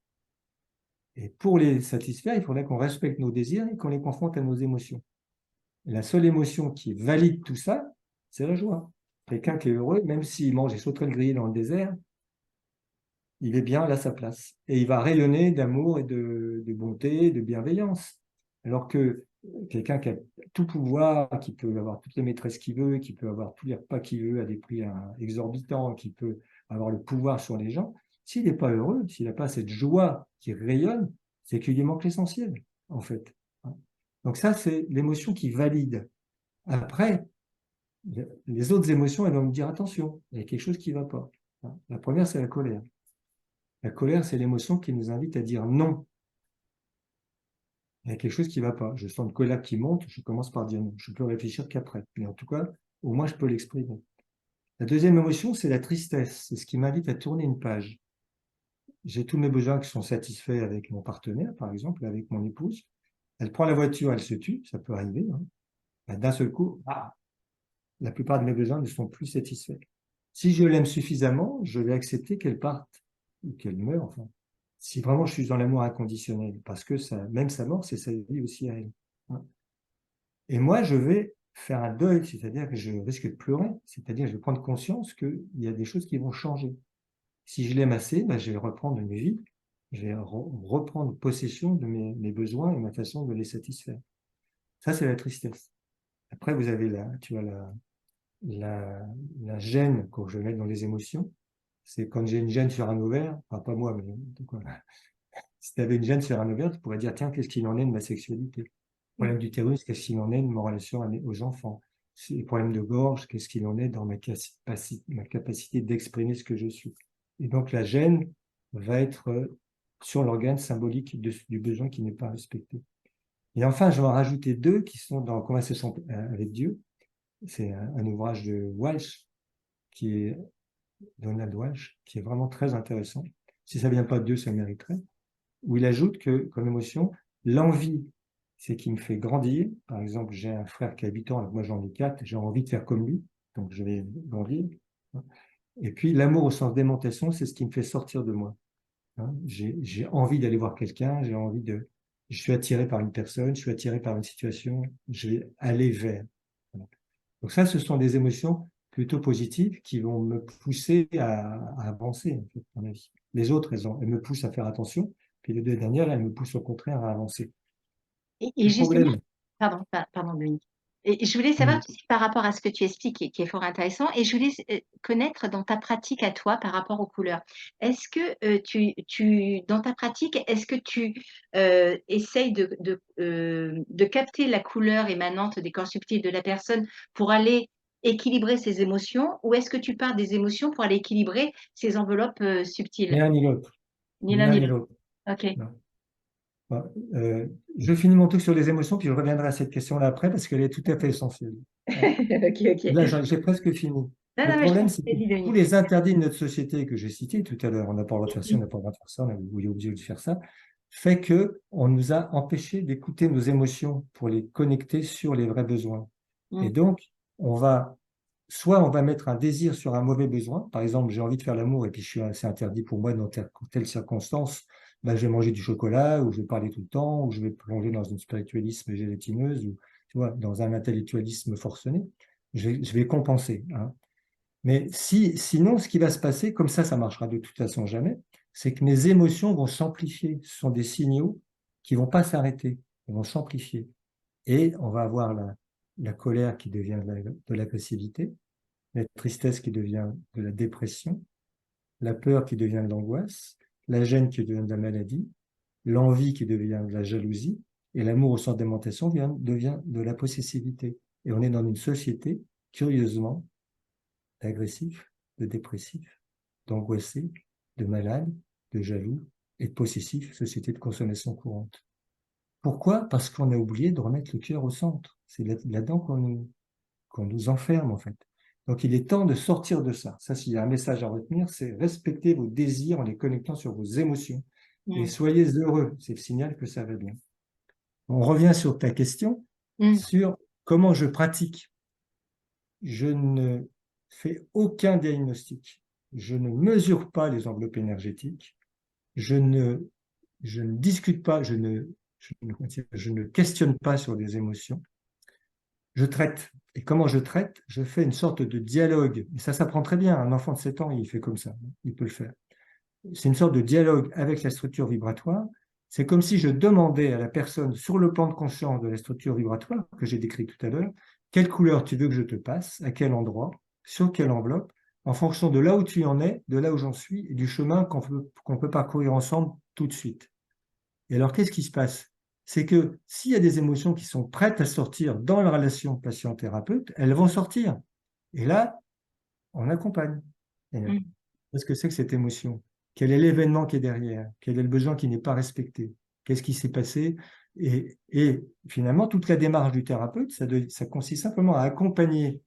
Speaker 2: Et pour les satisfaire, il faudrait qu'on respecte nos désirs et qu'on les confronte à nos émotions. Et la seule émotion qui valide tout ça, c'est la joie. Quelqu'un qui est heureux, même s'il mange des sauterelles grillées dans le désert, il est bien là à sa place. Et il va rayonner d'amour et de bonté, de bienveillance. Alors que quelqu'un qui a tout pouvoir, qui peut avoir toutes les maîtresses qu'il veut, qui peut avoir tous les repas qu'il veut à des prix exorbitants, qui peut avoir le pouvoir sur les gens, s'il n'est pas heureux, s'il n'a pas cette joie qui rayonne, c'est qu'il lui manque l'essentiel, en fait. Donc ça, c'est l'émotion qui valide. Après, les autres émotions, elles vont me dire, attention, il y a quelque chose qui ne va pas. La première, c'est la colère. La colère, c'est l'émotion qui nous invite à dire non. Il y a quelque chose qui ne va pas. Je sens une colère qui monte, je commence par dire non. Je peux réfléchir qu'après. Mais en tout cas, au moins, je peux l'exprimer. La deuxième émotion, c'est la tristesse. C'est ce qui m'invite à tourner une page. J'ai tous mes besoins qui sont satisfaits avec mon partenaire, par exemple, avec mon épouse. Elle prend la voiture, elle se tue, ça peut arriver. Hein. D'un seul coup, la plupart de mes besoins ne sont plus satisfaits. Si je l'aime suffisamment, je vais accepter qu'elle parte ou qu'elle meure, enfin. Si vraiment je suis dans l'amour inconditionnel, parce que ça, même sa mort, c'est sa vie aussi à elle. Hein. Et moi, je vais faire un deuil, c'est-à-dire que je risque de pleurer, c'est-à-dire que je vais prendre conscience qu'il y a des choses qui vont changer. Si je l'aime assez, ben, je vais reprendre une vie, je vais reprendre possession de mes besoins et ma façon de les satisfaire. Ça, c'est la tristesse. Après, vous avez tu vois, la gêne que je mets dans les émotions. C'est quand j'ai une gêne sur un ovaire, enfin pas moi, mais quoi. Si tu avais une gêne sur un ovaire, tu pourrais dire, tiens, qu'est-ce qu'il en est de ma sexualité? Le problème d'utérus, qu'est-ce qu'il en est de ma relation aux enfants? Les problèmes de gorge, qu'est-ce qu'il en est dans ma capacité d'exprimer ce que je suis? Et donc la gêne va être sur l'organe symbolique du besoin qui n'est pas respecté. Et enfin, je vais en rajouter deux qui sont dans Conversation avec Dieu. C'est un ouvrage de Walsh, qui est Donald Walsh, qui est vraiment très intéressant. Si ça ne vient pas de Dieu, ça mériterait. Où il ajoute que, comme émotion, l'envie, c'est qui me fait grandir. Par exemple, j'ai un frère qui a 8 ans, et moi j'en ai 4, j'ai envie de faire comme lui, donc je vais grandir. Et puis l'amour au sens d'aimantation, c'est ce qui me fait sortir de moi. J'ai envie d'aller voir quelqu'un, je suis attiré par une personne, je suis attiré par une situation, je vais aller vers. Voilà. Donc ça, ce sont des émotions plutôt positives qui vont me pousser à avancer, en fait, dans ma vie. Les autres, elles me poussent à faire attention, puis les deux dernières, elles me poussent au contraire à avancer.
Speaker 1: Et
Speaker 2: Le
Speaker 1: justement,
Speaker 2: problème,
Speaker 1: pardon, Dominique. Et je voulais savoir
Speaker 2: hum,
Speaker 1: aussi par rapport à ce que tu expliques, qui est fort intéressant, et je voulais connaître dans ta pratique à toi par rapport aux couleurs. Est-ce que dans ta pratique, est-ce que tu essayes de capter la couleur émanante des corps subtils de la personne pour aller équilibrer ses émotions, ou est-ce que tu pars des émotions pour aller équilibrer ses enveloppes
Speaker 2: ni
Speaker 1: subtiles?
Speaker 2: l'un ni l'autre,
Speaker 1: Ni
Speaker 2: ni
Speaker 1: l'un
Speaker 2: l'un
Speaker 1: ni
Speaker 2: ni
Speaker 1: l'autre.
Speaker 2: l'autre.
Speaker 1: Ok.
Speaker 2: Non. Bon, je finis mon truc sur les émotions, puis je reviendrai à cette question-là après, parce qu'elle est tout à fait essentielle. Hein.
Speaker 1: Ok, ok.
Speaker 2: Là, j'ai presque fini.
Speaker 1: Non,
Speaker 2: Le
Speaker 1: non, mais je t'en
Speaker 2: problème, c'est que
Speaker 1: prie,
Speaker 2: tous
Speaker 1: Dominique.
Speaker 2: les interdits de notre société que j'ai cités tout à l'heure, on n'a pas le droit de faire ci, on n'a pas le droit de faire ça, on est obligé de faire ça, fait que on nous a empêchés d'écouter nos émotions pour les connecter sur les vrais besoins. Et
Speaker 1: Mm.
Speaker 2: donc, soit on va mettre un désir sur un mauvais besoin. Par exemple, j'ai envie de faire l'amour et puis c'est interdit pour moi dans telle circonstance. Ben, je vais manger du chocolat, ou je vais parler tout le temps, ou je vais plonger dans une spiritualisme gélatineuse, ou tu vois, dans un intellectualisme forcené. Je vais compenser. Hein. Mais sinon, ce qui va se passer, comme ça marchera de toute façon jamais, c'est que mes émotions vont s'amplifier. Ce sont des signaux qui vont pas s'arrêter, ils vont s'amplifier. Et on va avoir la colère qui devient de l'agressivité, la tristesse qui devient de la dépression, la peur qui devient de l'angoisse, la gêne qui devient de la maladie, l'envie qui devient de la jalousie, et l'amour au centre d'alimentation devient de la possessivité. Et on est dans une société, curieusement, d'agressifs, de dépressifs, d'angoissés, de malades, de jaloux et de possessifs, société de consommation courante. Pourquoi? Parce qu'on a oublié de remettre le cœur au centre. C'est là-dedans qu'on nous enferme, en fait. Donc, il est temps de sortir de ça. Ça, s'il y a un message à retenir, c'est respecter vos désirs en les connectant sur vos émotions. Et
Speaker 1: Mm.
Speaker 2: soyez heureux. C'est le signal que ça va bien. On revient sur ta question,
Speaker 1: Mm.
Speaker 2: sur comment je pratique. Je ne fais aucun diagnostic. Je ne mesure pas les enveloppes énergétiques. Je ne discute pas, je ne questionne pas sur des émotions. Je traite. Et comment je traite? Je fais une sorte de dialogue. Et ça s'apprend très bien. Un enfant de 7 ans, il fait comme ça. Il peut le faire. C'est une sorte de dialogue avec la structure vibratoire. C'est comme si je demandais à la personne, sur le plan de conscience de la structure vibratoire que j'ai décrit tout à l'heure, quelle couleur tu veux que je te passe, à quel endroit, sur quelle enveloppe, en fonction de là où tu en es, de là où j'en suis, et du chemin qu'on peut parcourir ensemble tout de suite. Et alors, qu'est-ce qui se passe? C'est que s'il y a des émotions qui sont prêtes à sortir dans la relation patient-thérapeute, elles vont sortir. Et là, on accompagne.
Speaker 1: Mm.
Speaker 2: Qu'est-ce que c'est que cette émotion? Quel est l'événement qui est derrière? Quel est le besoin qui n'est pas respecté? Qu'est-ce qui s'est passé? Et finalement, toute la démarche du thérapeute, ça consiste simplement à accompagner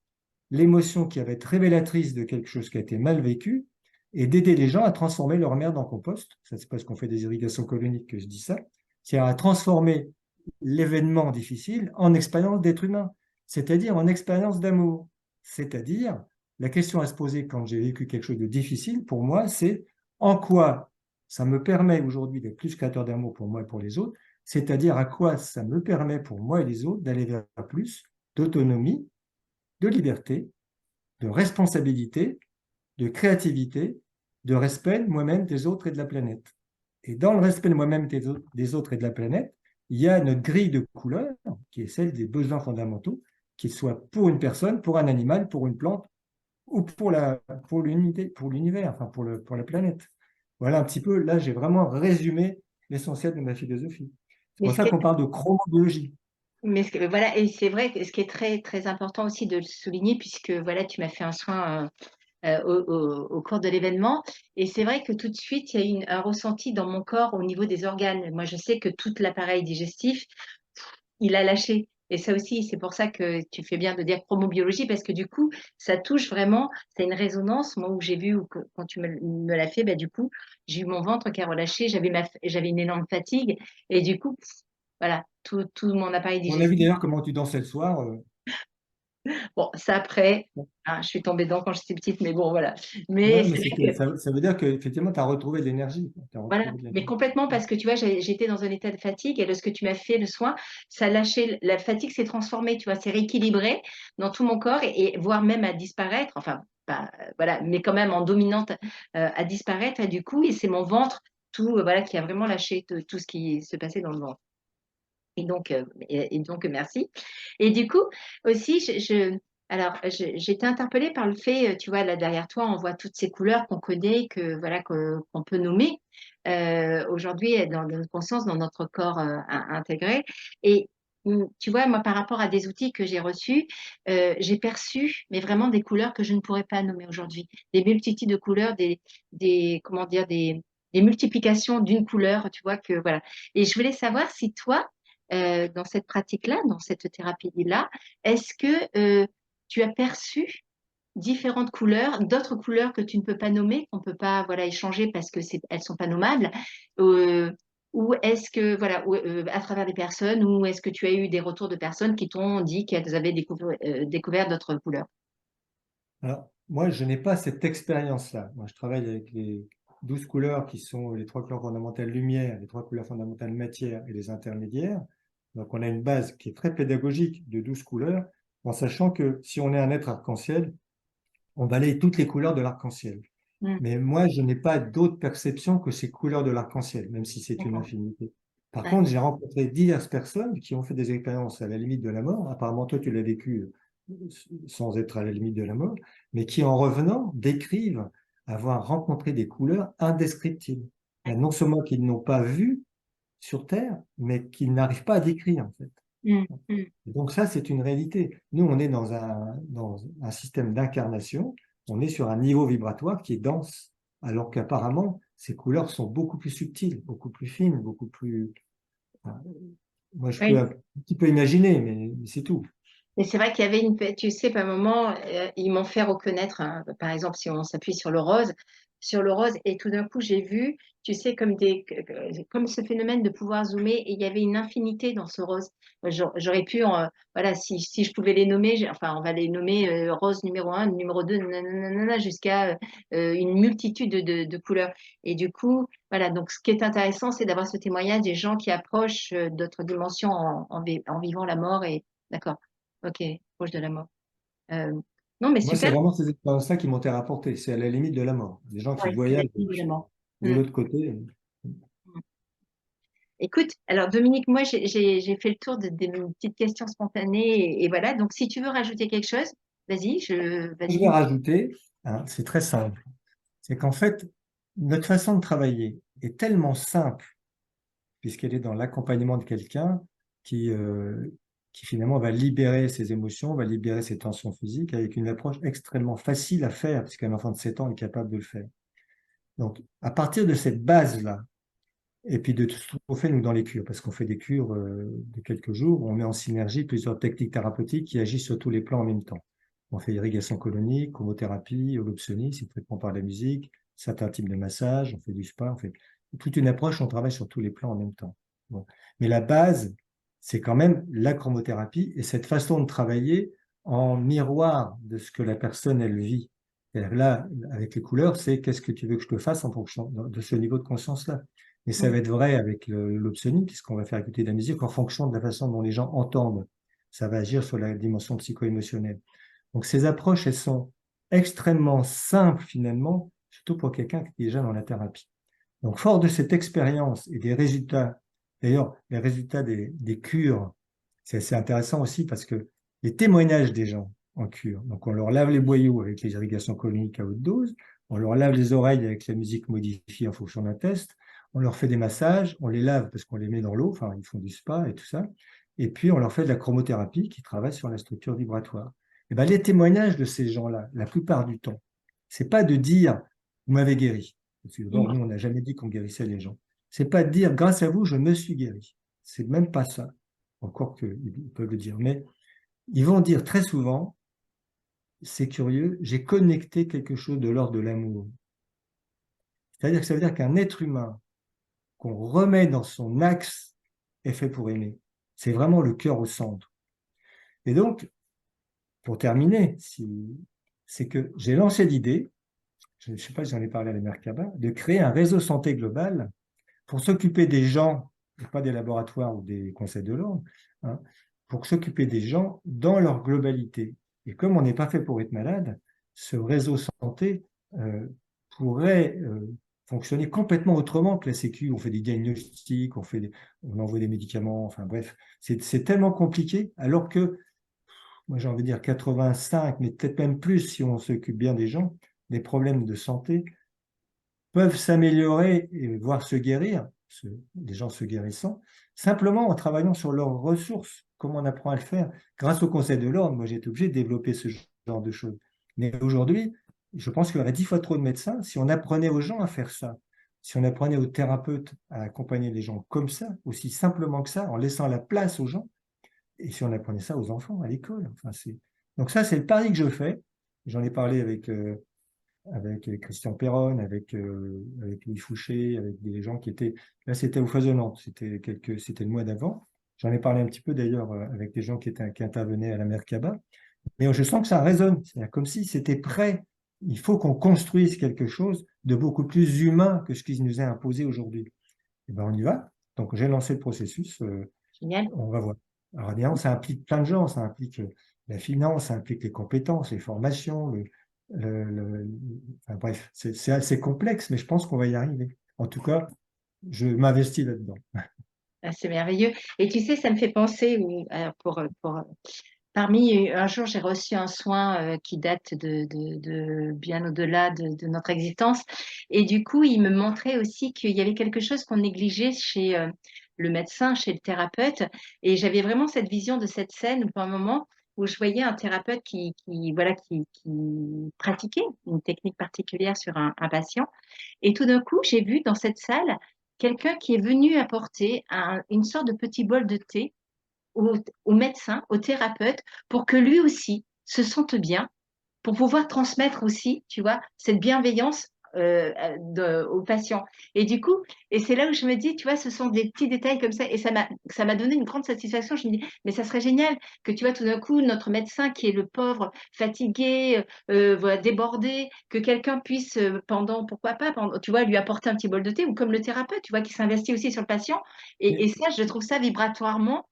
Speaker 2: l'émotion qui va être révélatrice de quelque chose qui a été mal vécu et d'aider les gens à transformer leur merde en compost. Ça, c'est parce qu'on fait des irrigations coloniques que je dis ça. C'est à transformer l'événement difficile en expérience d'être humain, c'est-à-dire en expérience d'amour. C'est-à-dire, la question à se poser quand j'ai vécu quelque chose de difficile, pour moi, c'est en quoi ça me permet aujourd'hui d'être plus créateur d'amour pour moi et pour les autres, c'est-à-dire à quoi ça me permet pour moi et les autres d'aller vers plus d'autonomie, de liberté, de responsabilité, de créativité, de respect de moi-même, des autres et de la planète. Et dans le respect de moi-même, des autres et de la planète, il y a notre grille de couleurs, qui est celle des besoins fondamentaux, qu'ils soient pour une personne, pour un animal, pour une plante, ou pour l'unité, pour l'univers, enfin pour la planète. Voilà un petit peu, là j'ai vraiment résumé l'essentiel de ma philosophie. C'est
Speaker 1: Mais
Speaker 2: pour
Speaker 1: ce
Speaker 2: ça
Speaker 1: qui
Speaker 2: qu'on
Speaker 1: est,
Speaker 2: parle de chromobiologie.
Speaker 1: voilà, et c'est vrai que ce qui est très, très important aussi de le souligner, puisque voilà, tu m'as fait un soin au cours de l'événement. Et c'est vrai que tout de suite, il y a eu un ressenti dans mon corps au niveau des organes. Moi, je sais que tout l'appareil digestif, il a lâché. Et ça aussi, c'est pour ça que tu fais bien de dire chromobiologie, parce que du coup, ça touche vraiment, c'est une résonance. Moi, où j'ai vu, quand tu me l'as fait, bah, du coup, j'ai eu mon ventre qui a relâché, j'avais une énorme fatigue. Et du coup, voilà, tout mon appareil
Speaker 2: On a vu
Speaker 1: digestif.
Speaker 2: d'ailleurs comment tu dansais le soir.
Speaker 1: Bon, ça après, hein, je suis tombée dedans quand j'étais petite, mais bon, voilà. Mais
Speaker 2: Ouais, mais
Speaker 1: c'est vrai que
Speaker 2: ça veut dire qu'effectivement, tu as retrouvé de l'énergie. Tu as
Speaker 1: voilà,
Speaker 2: retrouvé de
Speaker 1: mais
Speaker 2: l'énergie.
Speaker 1: complètement parce que tu vois, j'étais dans un état de fatigue et lorsque tu m'as fait le soin, ça a lâché, la fatigue s'est transformée, tu vois, c'est rééquilibré dans tout mon corps et voire même à disparaître, enfin, pas, voilà, mais quand même en dominante à disparaître, et du coup, et c'est mon ventre, tout, voilà, qui a vraiment lâché tout ce qui se passait dans le ventre. Et donc, merci. Et du coup, aussi, alors, j'étais interpellée par le fait, tu vois, là derrière toi, on voit toutes ces couleurs qu'on connaît, voilà, qu'on peut nommer aujourd'hui dans notre conscience, dans notre corps intégré. Et tu vois, moi, par rapport à des outils que j'ai reçus, j'ai perçu, mais vraiment des couleurs que je ne pourrais pas nommer aujourd'hui. Des multitudes de couleurs, comment dire, des multiplications d'une couleur, tu vois, que voilà. Et je voulais savoir si toi, dans cette pratique-là, dans cette thérapie-là, est-ce que tu as perçu différentes couleurs, d'autres couleurs que tu ne peux pas nommer, qu'on ne peut pas voilà, échanger parce que elles sont pas nommables, euh, ou est-ce que voilà, à travers des personnes, ou est-ce que tu as eu des retours de personnes qui t'ont dit qu'elles avaient découvert d'autres couleurs?
Speaker 2: Alors, moi, je n'ai pas cette expérience-là. Moi, je travaille avec les 12 couleurs qui sont les 3 couleurs fondamentales lumière, les 3 couleurs fondamentales matière et les intermédiaires. Donc, on a une base qui est très pédagogique de 12 couleurs, en sachant que si on est un être arc-en-ciel, on balaye toutes les couleurs de l'arc-en-ciel.
Speaker 1: Hmm,
Speaker 2: Mais moi, je n'ai pas d'autre perception que ces couleurs de l'arc-en-ciel, même si c'est une
Speaker 1: d'accord.
Speaker 2: infinité. Par
Speaker 1: Ouais.
Speaker 2: contre, j'ai rencontré diverses personnes qui ont fait des expériences à la limite de la mort. Apparemment, toi, tu l'as vécu sans être à la limite de la mort, mais qui, en revenant, décrivent avoir rencontré des couleurs indescriptibles. Il y a non seulement qu'ils n'ont pas vu sur Terre, mais qu'ils n'arrivent pas à décrire, en fait.
Speaker 1: Mm, mm.
Speaker 2: Donc ça, c'est une réalité. Nous, on est dans un système d'incarnation, on est sur un niveau vibratoire qui est dense, alors qu'apparemment, ces couleurs sont beaucoup plus subtiles, beaucoup plus fines, beaucoup plus... Enfin, moi, je peux
Speaker 1: Oui.
Speaker 2: un petit peu imaginer, mais c'est tout.
Speaker 1: Mais c'est vrai qu'il y avait tu sais, par moment, ils m'ont fait reconnaître, hein, par exemple, si on s'appuie sur le rose, et tout d'un coup, j'ai vu, tu sais, comme ce phénomène de pouvoir zoomer, et il y avait une infinité dans ce rose. J'aurais pu, voilà, si je pouvais les nommer, enfin, on va les nommer rose numéro un, numéro 2, nanana, jusqu'à une multitude de couleurs. Et du coup, voilà, donc ce qui est intéressant, c'est d'avoir ce témoignage des gens qui approchent d'autres dimensions en vivant la mort. Et d'accord. Ok, proche de la mort. Euh, non, mais
Speaker 2: Moi, c'est
Speaker 1: super.
Speaker 2: vraiment ces expériences-là qui m'ont été rapportées. C'est à la limite de la mort. Des gens qui
Speaker 1: Ouais, c'est la
Speaker 2: voyagent
Speaker 1: vie de la mort.
Speaker 2: de
Speaker 1: Mm.
Speaker 2: l'autre côté.
Speaker 1: Mm. Écoute, alors Dominique, moi j'ai fait le tour des petites questions spontanées et voilà. Donc si tu veux rajouter quelque chose,
Speaker 2: Je vais
Speaker 1: vas-y.
Speaker 2: rajouter, hein, c'est très simple, c'est qu'en fait, notre façon de travailler est tellement simple, puisqu'elle est dans l'accompagnement de quelqu'un qui, euh, qui finalement va libérer ses émotions, va libérer ses tensions physiques avec une approche extrêmement facile à faire, puisqu'un enfant de 7 ans est capable de le faire. Donc, à partir de cette base-là, et puis de tout ce qu'on fait, nous, dans les cures, parce qu'on fait des cures de quelques jours, on met en synergie plusieurs techniques thérapeutiques qui agissent sur tous les plans en même temps. On fait irrigation colonique, homothérapie, holopsonie, c'est traitement par la musique, certains types de massages, on fait du spa, on fait toute une approche, on travaille sur tous les plans en même temps. Bon. Mais la base, c'est quand même la chromothérapie et cette façon de travailler en miroir de ce que la personne, elle vit. Et là, avec les couleurs, c'est qu'est-ce que tu veux que je te fasse en fonction de ce niveau de conscience-là. Et ça
Speaker 1: Mm.
Speaker 2: va être vrai avec l'opsonie, puisqu'on va faire écouter de la musique en fonction de la façon dont les gens entendent. Ça va agir sur la dimension psycho-émotionnelle. Donc ces approches, elles sont extrêmement simples finalement, surtout pour quelqu'un qui est déjà dans la thérapie. Donc fort de cette expérience et des résultats, d'ailleurs les résultats des cures, c'est assez intéressant aussi parce que les témoignages des gens en cure, donc on leur lave les boyaux avec les irrigations coloniques à haute dose, on leur lave les oreilles avec la musique modifiée en fonction d'un test, on leur fait des massages, on les lave parce qu'on les met dans l'eau, enfin ils font du spa et tout ça, et puis on leur fait de la chromothérapie qui travaille sur la structure vibratoire. Et ben, les témoignages de ces gens-là, la plupart du temps, c'est pas de dire vous m'avez guéri. Parce que d'abord, nous,
Speaker 1: Mm.
Speaker 2: on n'a jamais dit qu'on guérissait les gens. C'est pas de dire grâce à vous, je me suis guéri. C'est même pas ça. Encore qu'ils peuvent le dire. Mais ils vont dire très souvent, c'est curieux, j'ai connecté quelque chose de l'ordre de l'amour. C'est-à-dire que ça veut dire qu'un être humain qu'on remet dans son axe est fait pour aimer. C'est vraiment le cœur au centre. Et donc, pour terminer, c'est que j'ai lancé l'idée, je ne sais pas si j'en ai parlé à la Merkaba, de créer un réseau santé global pour s'occuper des gens, et pas des laboratoires ou des conseils de l'ordre, hein, pour s'occuper des gens dans leur globalité. Et comme on n'est pas fait pour être malade, ce réseau santé pourrait fonctionner complètement autrement que la Sécu. On fait des diagnostics, on envoie des médicaments, enfin bref, c'est tellement compliqué, alors que, moi j'ai envie de dire 85, mais peut-être même plus si on s'occupe bien des gens, les problèmes de santé peuvent s'améliorer et voire se guérir, les gens se guérissant, simplement en travaillant sur leurs ressources, comme on apprend à le faire. Grâce au Conseil de l'Ordre, moi j'ai été obligé de développer ce genre de choses. Mais aujourd'hui, je pense qu'il y aurait 10 fois trop de médecins si on apprenait aux gens à faire ça. Si on apprenait aux thérapeutes à accompagner les gens comme ça, aussi simplement que ça, en laissant la place aux gens, et si on apprenait ça aux enfants à l'école. Enfin, donc ça, c'est le pari que je fais. J'en ai parlé avec Christian Perron, avec Louis Fouché, avec des gens qui étaient... Là, c'était au Foisonnant, c'était le mois d'avant. J'en ai parlé un petit peu d'ailleurs avec des gens qui intervenaient à la Merkaba. Mais je sens que ça résonne. C'est comme si c'était prêt. Il faut qu'on construise quelque chose de beaucoup plus humain que ce qui nous est imposé aujourd'hui. Et ben, on y va. Donc, j'ai lancé le processus.
Speaker 1: Génial.
Speaker 2: On va voir. Alors, évidemment, ça implique plein de gens. Ça implique la finance, ça implique les compétences, les formations. Enfin, bref, c'est assez complexe, mais je pense qu'on va y arriver. En tout cas, je m'investis là-dedans.
Speaker 1: Ah, c'est merveilleux. Et tu sais, ça me fait penser, alors Parmi, un jour, j'ai reçu un soin qui date de bien au-delà de notre existence. Et du coup, il me montrait aussi qu'il y avait quelque chose qu'on négligeait chez le médecin, chez le thérapeute. Et j'avais vraiment cette vision de cette scène pour un moment où je voyais un thérapeute voilà, qui pratiquait une technique particulière sur un patient. Et tout d'un coup, j'ai vu dans cette salle quelqu'un qui est venu apporter une sorte de petit bol de thé au, au médecin, au thérapeute, pour que lui aussi se sente bien, pour pouvoir transmettre aussi, tu vois, cette bienveillance aux patients. Et du coup, et c'est là où je me dis, tu vois, ce sont des petits détails comme ça, et ça m'a donné une grande satisfaction. Je me dis, mais ça serait génial que, tu vois, tout d'un coup, notre médecin qui est le pauvre, fatigué, voilà, débordé, que quelqu'un puisse, pendant, pourquoi pas, tu vois, lui apporter un petit bol de thé, ou comme le thérapeute, tu vois, qui s'investit aussi sur le patient. Et ça, je trouve ça vibratoirement,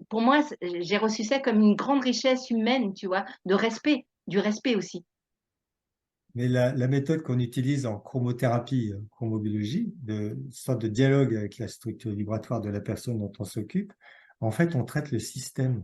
Speaker 1: pour moi, j'ai reçu ça comme une grande richesse humaine, tu vois, de respect, du respect aussi.
Speaker 2: Mais la méthode qu'on utilise en chromothérapie, chromobiologie, de sorte de dialogue avec la structure vibratoire de la personne dont on s'occupe, en fait, on traite le système.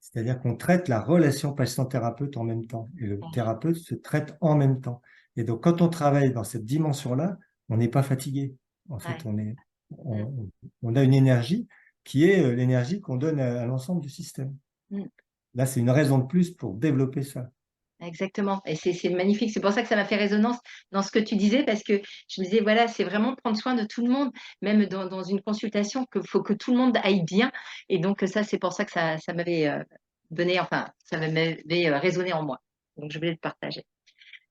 Speaker 2: C'est-à-dire qu'on traite la relation patient-thérapeute en même temps. Et le thérapeute se traite en même temps. Et donc, quand on travaille dans cette dimension-là, on n'est pas fatigué. En fait,
Speaker 1: Ouais. Mm,
Speaker 2: on a une énergie qui est l'énergie qu'on donne à l'ensemble du système.
Speaker 1: mm.
Speaker 2: Là, c'est une raison de plus pour développer ça.
Speaker 1: Exactement. Et c'est magnifique. C'est pour ça que ça m'a fait résonance dans ce que tu disais, parce que je me disais, voilà, c'est vraiment prendre soin de tout le monde, même dans une consultation, qu'il faut que tout le monde aille bien. Et donc, ça, c'est pour ça que ça m'avait donné, enfin, ça m'avait résonné en moi. Donc, je voulais le partager.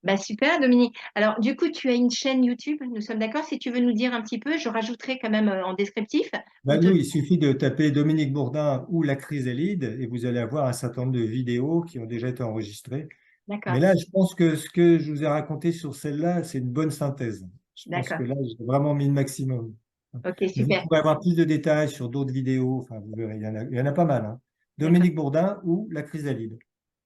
Speaker 1: Bah, super, Dominique. Alors, du coup, tu as une chaîne YouTube, nous sommes d'accord? Si tu veux nous dire un petit peu, je rajouterai quand même en descriptif. Où
Speaker 2: Ben
Speaker 1: te...
Speaker 2: nous, il suffit de taper Dominique Bourdin ou la chrysalide et vous allez avoir un certain nombre de vidéos qui ont déjà été enregistrées. Mais
Speaker 1: D'accord,
Speaker 2: là, je pense que ce que je vous ai raconté sur celle-là, c'est une bonne synthèse. Je pense que
Speaker 1: d'accord.
Speaker 2: là, j'ai vraiment mis le maximum.
Speaker 1: Ok,
Speaker 2: Mais vous
Speaker 1: super.
Speaker 2: pourrez avoir plus de détails sur d'autres vidéos. Enfin, vous verrez, il y en a pas mal, hein.
Speaker 1: D'accord.
Speaker 2: Dominique Bourdin ou la chrysalide.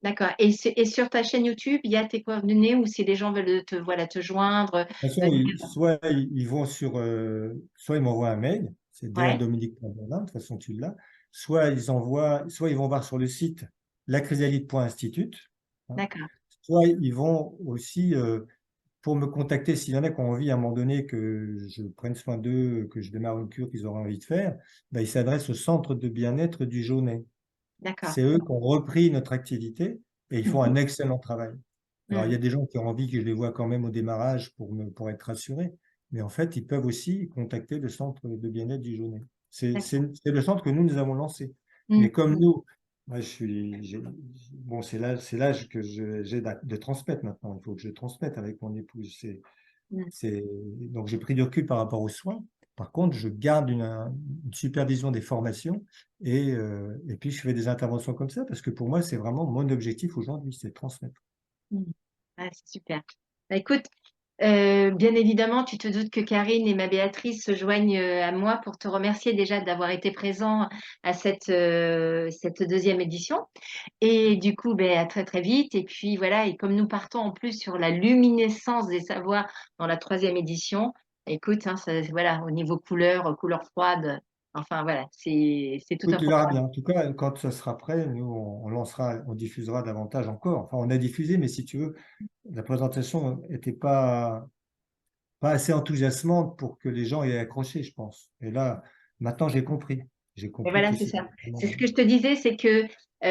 Speaker 1: D'accord. Et sur ta chaîne YouTube, il y a tes coordonnées ou si les gens veulent voilà, te joindre,
Speaker 2: De toute façon,
Speaker 1: venir.
Speaker 2: soit ils vont soit ils m'envoient un mail, c'est
Speaker 1: Ouais,
Speaker 2: dr.dominique.bourdin, de toute façon tu l'as, soit ils vont voir sur le site lachrysalide.institute, hein.
Speaker 1: d'accord.
Speaker 2: Soit ils vont aussi, pour me contacter, s'il y en a qui ont envie à un moment donné que je prenne soin d'eux, que je démarre une cure qu'ils auraient envie de faire, ben, ils s'adressent au centre de bien-être du Jaunet.
Speaker 1: D'accord.
Speaker 2: C'est eux qui ont repris notre activité et ils font
Speaker 1: Mhm.
Speaker 2: un excellent travail. Alors, il y
Speaker 1: Mhm.
Speaker 2: a des gens qui ont envie que je les vois quand même au démarrage pour être rassurés, mais en fait, ils peuvent aussi contacter le centre de bien-être du Jaunet.
Speaker 1: D'accord.
Speaker 2: C'est le centre que nous avons lancé.
Speaker 1: Mhm.
Speaker 2: Mais comme nous, moi, bon, c'est l'âge que j'ai de transmettre maintenant. Il faut que je transmette avec mon épouse.
Speaker 1: Mhm.
Speaker 2: Donc, j'ai pris du recul par rapport aux soins. Par contre, je garde une supervision des formations et puis je fais des interventions comme ça parce que pour moi, c'est vraiment mon objectif aujourd'hui, c'est de transmettre.
Speaker 1: Mhm. Ah, c'est super. Bah, écoute, bien évidemment, tu te doutes que Karine et ma Béatrice se joignent à moi pour te remercier déjà d'avoir été présent à cette deuxième édition. Et du coup, ben, à très très vite. Et puis voilà, et comme nous partons en plus sur la luminescence des savoirs dans la troisième édition, écoute, hein, voilà, au niveau couleur, couleur froide, enfin voilà, c'est tout un
Speaker 2: Écoute, tu verras
Speaker 1: programme.
Speaker 2: bien. En tout cas, quand ça sera prêt, nous, on lancera, on diffusera davantage encore. Enfin, on a diffusé, mais si tu veux, la présentation n'était pas assez enthousiasmante pour que les gens aient accroché, je pense. Et là, maintenant, j'ai compris. J'ai
Speaker 1: Et
Speaker 2: compris
Speaker 1: voilà,
Speaker 2: que
Speaker 1: c'est
Speaker 2: c'était
Speaker 1: ça. C'est ce
Speaker 2: vraiment...
Speaker 1: que je te disais, c'est que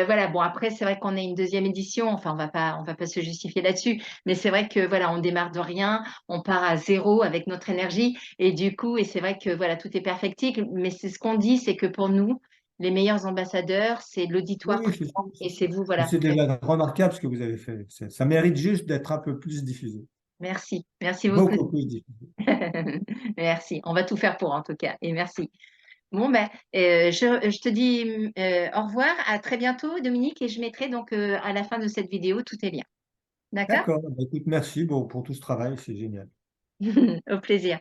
Speaker 1: voilà, bon après c'est vrai qu'on est une deuxième édition, enfin on va pas se justifier là-dessus, mais c'est vrai que voilà, on démarre de rien, on part à zéro avec notre énergie et du coup et c'est vrai que voilà, tout est perfectible, mais c'est ce qu'on dit, c'est que pour nous, les meilleurs ambassadeurs, c'est
Speaker 2: Oui,
Speaker 1: l'auditoire
Speaker 2: oui,
Speaker 1: présent
Speaker 2: c'est
Speaker 1: et
Speaker 2: sûr.
Speaker 1: c'est vous,
Speaker 2: Mais
Speaker 1: voilà.
Speaker 2: c'est déjà remarquable ce que vous avez fait. Ça mérite juste d'être un peu plus diffusé.
Speaker 1: Merci, merci beaucoup.
Speaker 2: Beaucoup plus diffusé.
Speaker 1: Merci, on va tout faire pour en tout cas et merci. Bon, ben, je te dis au revoir, à très bientôt, Dominique, et je mettrai donc à la fin de cette vidéo tous tes liens. D'accord?
Speaker 2: D'accord. Bah, écoute, merci pour tout ce travail. C'est génial.
Speaker 1: Au plaisir.